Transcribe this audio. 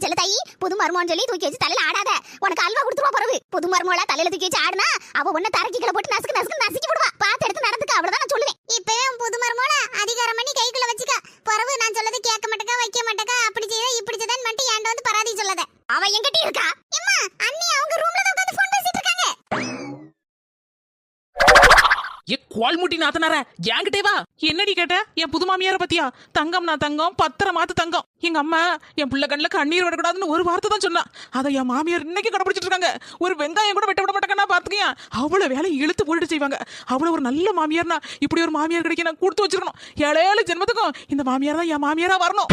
செல்ல தாயி, புது மருமகன் சொல்லி தூக்கி வச்சு தலையில ஆடாத. உனக்கு அல்வா கொடுத்துருவா பரவு. புது மருமகளா தலையில தூக்கி வச்சு ஆடுனா அவ உன்ன தரக்கிகளை போட்டு நசுக்கு நசுக்கு நசுக்கி விடுவா. பார்த்து எடுத்து நடந்துக்க, அவ்வளவுதான் நான் சொல்லுவேன். இப்பவே புது மருமகளா அதிகாரம் பண்ணி கைக்குள்ள வச்சுக்க. பரவு நான் சொல்லது கேட்க மாட்டேக்கா, வைக்க மாட்டேக்கா, அப்படி செய்த இப்படி செய்தன்னு மட்டும் என்கிட்ட வந்து பராதி சொல்லாத. அவ எங்கிட்ட இருக்கா? அம்மா அண்ணி அவங்க ரூம்ல தான் உட்கார்ந்து ஃபோன் பேசிட்டு இருக்காங்க. ஏ கோல்முட்டி நாத்தனார என்கிட்டே வா. என்னடி கேட்ட? என் புது மாமியார பத்தியா? தங்கம் நான் தங்கம், பத்திரமாத்து தங்கம். எங்க அம்மா என் பிள்ளை கண்ணுல கண்ணீர் விடக்கூடாதுன்னு ஒரு வார்த்தை தான் சொன்னா. அதை என் மாமியார் இன்னைக்கு கடைபிடிச்சிட்டு இருக்காங்க. ஒரு வெங்காயம் கூட வெட்ட விட மாட்டாங்கன்னா பாத்துக்கியா. அவ்வளவு வேலை இழுத்து போட்டுட்டு செய்வாங்க. அவ்வளவு ஒரு நல்ல மாமியார்னா இப்படி ஒரு மாமியார் கிடைக்க நான் கொடுத்து வச்சிருக்கணும். 7 ஜென்மத்துக்கும் இந்த மாமியார் தான் என் மாமியாரா வரணும்.